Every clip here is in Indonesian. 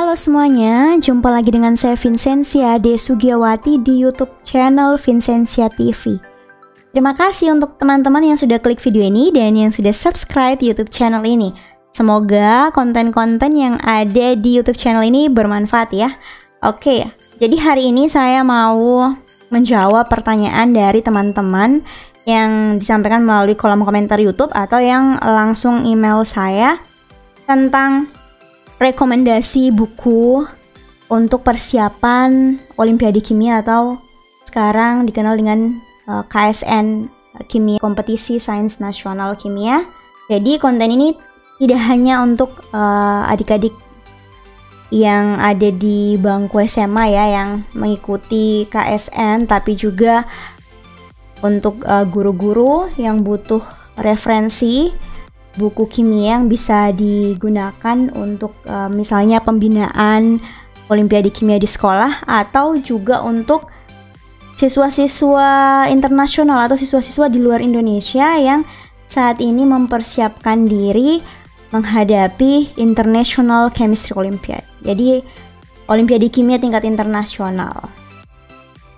Halo semuanya, jumpa lagi dengan saya Vincentia De Sugiawati di YouTube channel Vincentia TV. Terima kasih untuk teman-teman yang sudah klik video ini dan yang sudah subscribe YouTube channel ini. Semoga konten-konten yang ada di YouTube channel ini bermanfaat ya. Oke, jadi hari ini saya mau menjawab pertanyaan dari teman-teman yang disampaikan melalui kolom komentar YouTube atau yang langsung email saya tentang rekomendasi buku untuk persiapan Olimpiade Kimia atau sekarang dikenal dengan KSN Kimia, Kompetisi Sains Nasional Kimia. Jadi konten ini tidak hanya untuk adik-adik yang ada di bangku SMA ya yang mengikuti KSN, tapi juga untuk guru-guru yang butuh referensi buku kimia yang bisa digunakan untuk misalnya pembinaan Olimpiade Kimia di sekolah, atau juga untuk siswa-siswa internasional atau siswa-siswa di luar Indonesia yang saat ini mempersiapkan diri menghadapi International Chemistry Olympiad. Jadi Olimpiade Kimia tingkat internasional.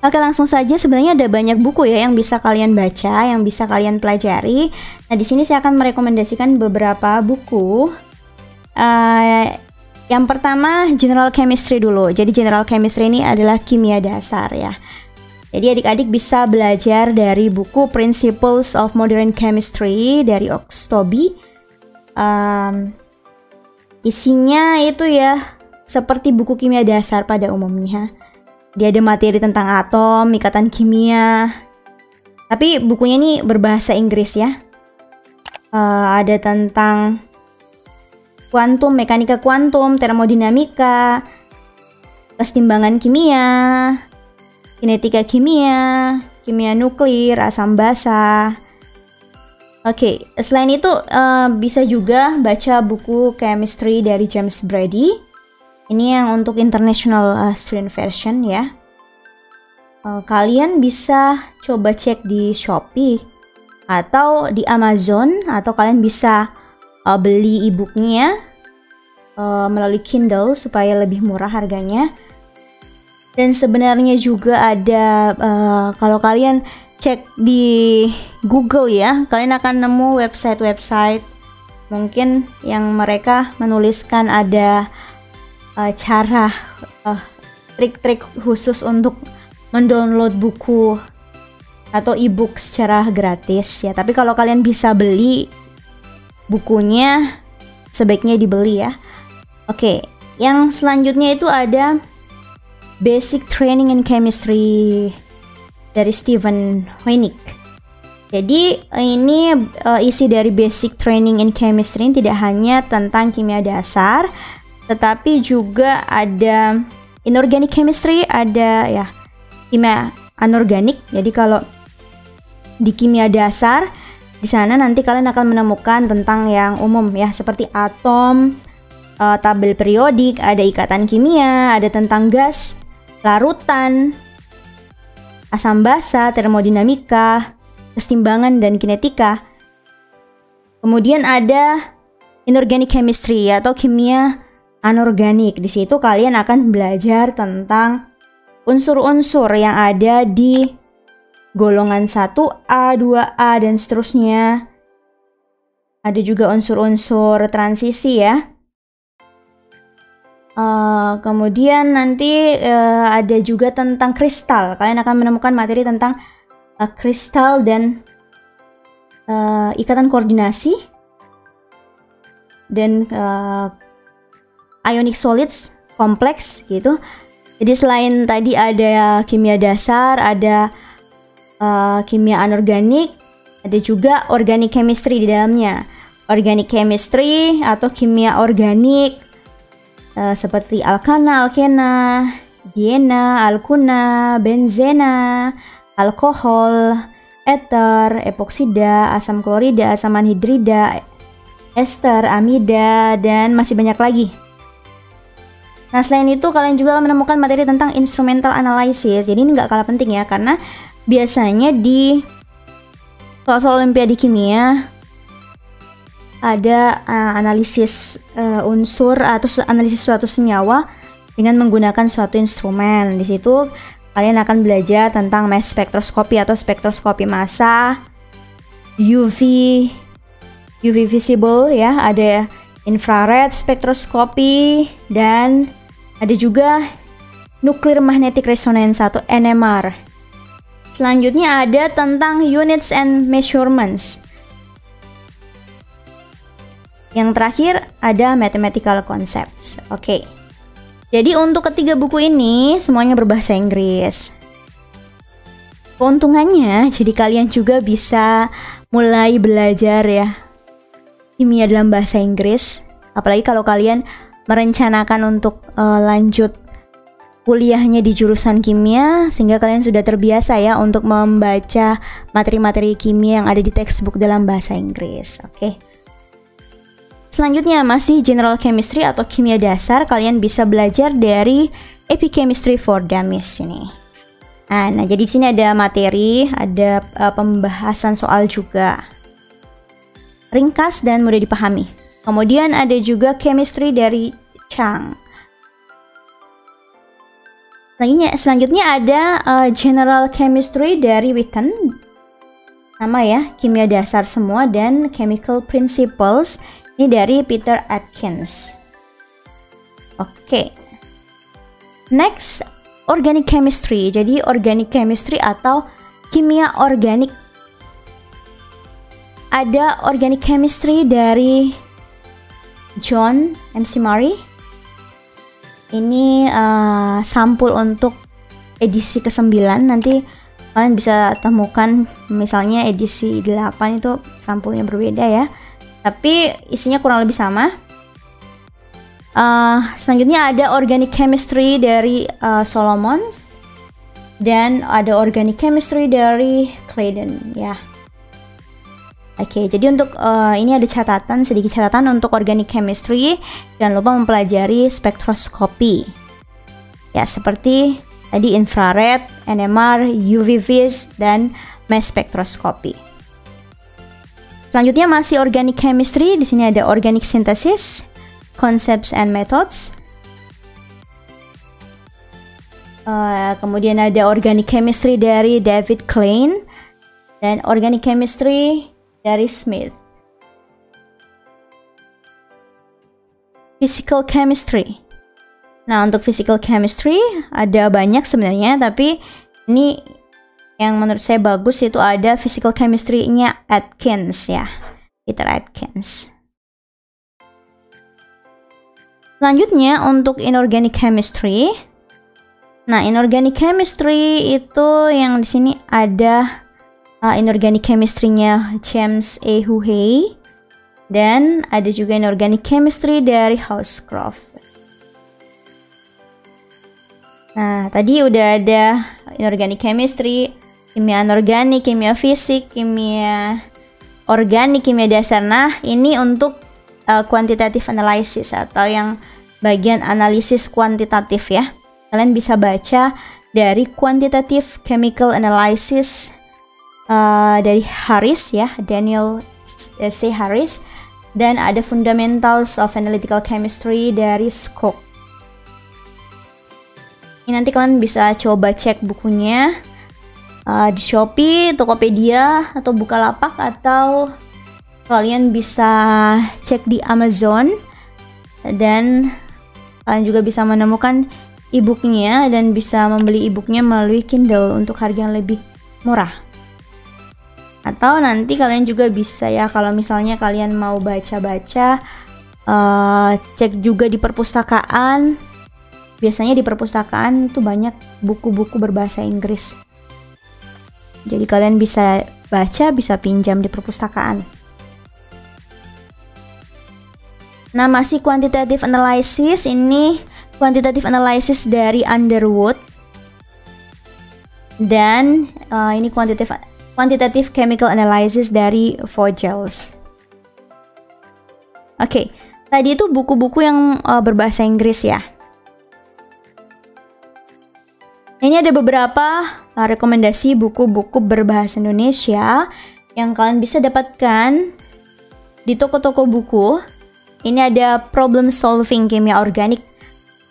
Oke, langsung saja. Sebenarnya ada banyak buku ya yang bisa kalian baca, yang bisa kalian pelajari. Nah, di sini saya akan merekomendasikan beberapa buku. Yang pertama General Chemistry dulu. Jadi General Chemistry ini adalah kimia dasar ya. Jadi adik-adik bisa belajar dari buku Principles of Modern Chemistry dari Oxtoby. Isinya itu ya seperti buku kimia dasar pada umumnya. Dia ada materi tentang atom, ikatan kimia. Tapi bukunya ini berbahasa Inggris ya. Ada tentang kuantum, mekanika kuantum, termodinamika, kesetimbangan kimia, kinetika kimia, kimia nuklir, asam basa. Oke, selain itu bisa juga baca buku chemistry dari James Brady. Ini yang untuk international student version ya. Kalian bisa coba cek di Shopee atau di Amazon, atau kalian bisa beli e-booknya melalui Kindle supaya lebih murah harganya. Dan sebenarnya juga ada kalau kalian cek di Google ya, kalian akan nemu website-website mungkin yang mereka menuliskan ada cara trik-trik khusus untuk mendownload buku atau e-book secara gratis ya. Tapi kalau kalian bisa beli bukunya, sebaiknya dibeli ya. Oke, yang selanjutnya itu ada Basic Training in Chemistry dari Stephen Hoenig. Jadi ini isi dari Basic Training in Chemistry tidak hanya tentang kimia dasar, tetapi juga ada inorganic chemistry, ada ya kimia anorganik. Jadi kalau di kimia dasar di sana nanti kalian akan menemukan tentang yang umum ya, seperti atom, tabel periodik, ada ikatan kimia, ada tentang gas, larutan, asam basa, termodinamika, kesetimbangan dan kinetika. Kemudian ada inorganic chemistry atau kimia anorganik. Di situ kalian akan belajar tentang unsur-unsur yang ada di golongan 1A, 2A dan seterusnya. Ada juga unsur-unsur transisi ya. Kemudian nanti ada juga tentang kristal. Kalian akan menemukan materi tentang kristal dan ikatan koordinasi dan ionic solids kompleks gitu. Jadi selain tadi ada kimia dasar, ada kimia anorganik, ada juga organic chemistry di dalamnya. Organic chemistry atau kimia organik seperti alkana, alkena, diena, alkuna, benzena, alkohol, ether, epoksida, asam klorida, asam anhidrida, ester, amida, dan masih banyak lagi. Nah, selain itu kalian juga menemukan materi tentang instrumental analysis. Jadi ini nggak kalah penting ya, karena biasanya di soal Olimpiade Kimia ada analisis unsur atau analisis suatu senyawa dengan menggunakan suatu instrumen. Di situ kalian akan belajar tentang mass spektroskopi atau spektroskopi massa, UV visible ya, ada infrared spektroskopi, dan ada juga nuclear magnetic resonance atau NMR. Selanjutnya ada tentang units and measurements. Yang terakhir ada mathematical concepts. Oke. Jadi untuk ketiga buku ini semuanya berbahasa Inggris. Keuntungannya jadi kalian juga bisa mulai belajar ya kimia dalam bahasa Inggris. Apalagi kalau kalian merencanakan untuk lanjut kuliahnya di jurusan kimia, sehingga kalian sudah terbiasa ya untuk membaca materi-materi kimia yang ada di textbook dalam bahasa Inggris. Oke. Selanjutnya masih general chemistry atau kimia dasar. Kalian bisa belajar dari Epichemistry for Dummies ini. Nah, jadi di sini ada materi, ada pembahasan soal juga. Ringkas dan mudah dipahami. Kemudian ada juga chemistry dari Chang. Selanjutnya ada general chemistry dari Witten. Sama ya, kimia dasar semua, dan chemical principles ini dari Peter Atkins. Oke. Next, organic chemistry. Jadi organic chemistry atau kimia organik. Ada organic chemistry dari John McMurray. Ini sampul untuk edisi ke-9. Nanti kalian bisa temukan misalnya edisi 8 itu sampulnya berbeda ya. Tapi isinya kurang lebih sama. Selanjutnya ada organic chemistry dari Solomons, dan ada organic chemistry dari Claydon ya. Oke, jadi untuk ini ada sedikit catatan untuk organic chemistry. Jangan lupa mempelajari spektroskopi. Ya, seperti tadi infrared, NMR, UV vis, dan mass spektroskopi. Selanjutnya masih organic chemistry. Di sini ada organic synthesis, concepts and methods. Kemudian ada organic chemistry dari David Klein, dan organic chemistry dari Smith. Physical chemistry. Nah, untuk physical chemistry ada banyak sebenarnya, tapi ini yang menurut saya bagus itu ada physical chemistry-nya Atkins ya, Peter Atkins. Selanjutnya untuk inorganic chemistry. Nah, inorganic chemistry itu yang di sini ada inorganic chemistry-nya James A. Huey, dan ada juga inorganic chemistry dari Housecroft. Nah, tadi udah ada inorganic chemistry, kimia anorganik, kimia fisik, kimia organik, kimia dasar. Nah, ini untuk quantitative analysis atau yang bagian analisis kuantitatif ya. Kalian bisa baca dari quantitative chemical analysis dari Harris ya, Daniel C. Harris, dan ada fundamentals of analytical chemistry dari Skok. Ini nanti kalian bisa coba cek bukunya di Shopee, Tokopedia, atau Bukalapak, atau kalian bisa cek di Amazon, dan kalian juga bisa menemukan e-booknya dan bisa membeli e-booknya melalui Kindle untuk harga yang lebih murah. Atau nanti kalian juga bisa ya, kalau misalnya kalian mau baca-baca, cek juga di perpustakaan. Biasanya di perpustakaan itu banyak buku-buku berbahasa Inggris. Jadi kalian bisa baca, bisa pinjam di perpustakaan. Nah, masih quantitative analysis. Ini quantitative analysis dari Underwood. Dan ini quantitative chemical analysis dari Vogels. Oke, tadi itu buku-buku yang berbahasa Inggris ya. Ini ada beberapa rekomendasi buku-buku berbahasa Indonesia yang kalian bisa dapatkan di toko-toko buku. Ini ada Problem Solving Kimia Organik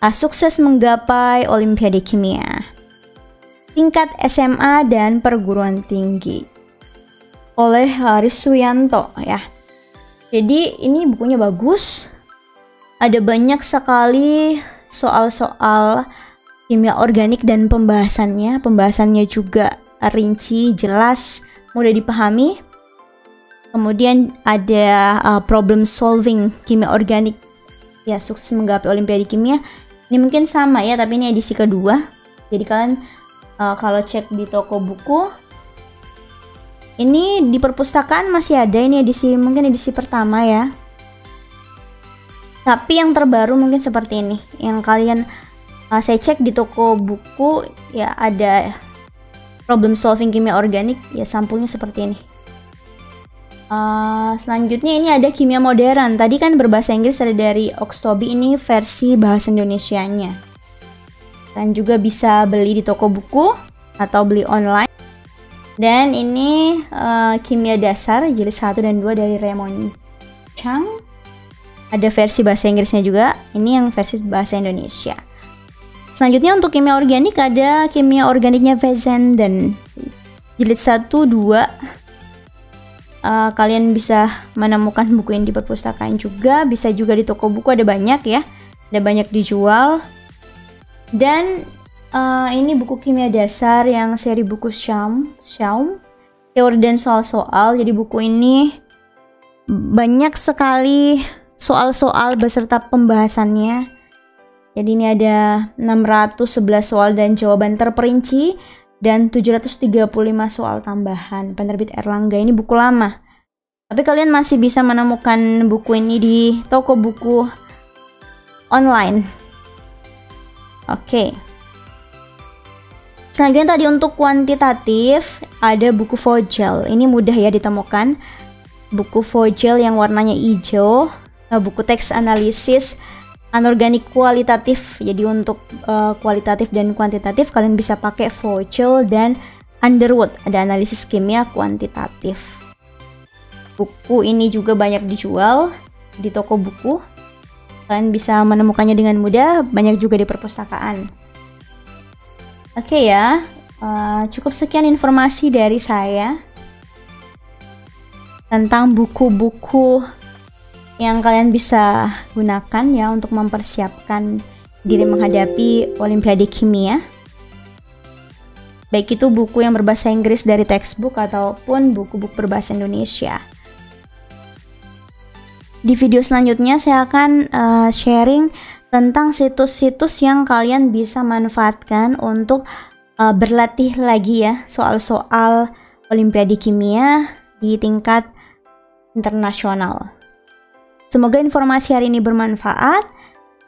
sukses menggapai Olimpiade Kimia tingkat SMA dan perguruan tinggi oleh Haris Suyanto ya. Jadi ini bukunya bagus. Ada banyak sekali soal-soal kimia organik dan pembahasannya. Pembahasannya juga rinci, jelas, mudah dipahami. Kemudian ada problem solving kimia organik ya, sukses menggapai Olimpiade Kimia. Ini mungkin sama ya, tapi ini edisi kedua. Jadi kalian kalau cek di toko buku, ini di perpustakaan masih ada, ini mungkin edisi pertama ya. Tapi yang terbaru mungkin seperti ini. Yang kalian saya cek di toko buku ya, ada problem solving kimia organik ya, sampulnya seperti ini. Selanjutnya ini ada kimia modern. Tadi kan berbahasa Inggris ada dari Oxtoby, ini versi bahasa Indonesianya. Dan juga bisa beli di toko buku atau beli online. Dan ini kimia dasar jilid 1 dan 2 dari Raymond Chang. Ada versi bahasa Inggrisnya juga. Ini yang versi bahasa Indonesia. Selanjutnya untuk kimia organik ada kimia organiknya Fessenden jilid 1, 2. Kalian bisa menemukan buku ini di perpustakaan juga, bisa juga di toko buku, ada banyak ya, ada banyak dijual. Dan ini buku kimia dasar yang seri buku Shaum, teori dan soal-soal. Jadi buku ini banyak sekali soal-soal beserta pembahasannya. Jadi ini ada 611 soal dan jawaban terperinci dan 735 soal tambahan. Penerbit Erlangga, ini buku lama. Tapi kalian masih bisa menemukan buku ini di toko buku online. Oke. Selanjutnya tadi untuk kuantitatif ada buku Vogel. Ini mudah ya ditemukan. Buku Vogel yang warnanya hijau. Buku teks analisis anorganik kualitatif. Jadi untuk kualitatif dan kuantitatif kalian bisa pakai Vogel dan Underwood. Ada analisis kimia kuantitatif. Buku ini juga banyak dijual di toko buku. Kalian bisa menemukannya dengan mudah. Banyak juga di perpustakaan. Oke ya, cukup sekian informasi dari saya tentang buku-buku yang kalian bisa gunakan ya untuk mempersiapkan diri menghadapi Olimpiade Kimia. Baik itu buku yang berbahasa Inggris dari textbook ataupun buku-buku berbahasa Indonesia. Di video selanjutnya saya akan sharing tentang situs-situs yang kalian bisa manfaatkan untuk berlatih lagi ya soal-soal Olimpiade Kimia di tingkat internasional. Semoga informasi hari ini bermanfaat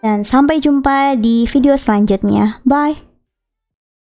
dan sampai jumpa di video selanjutnya. Bye!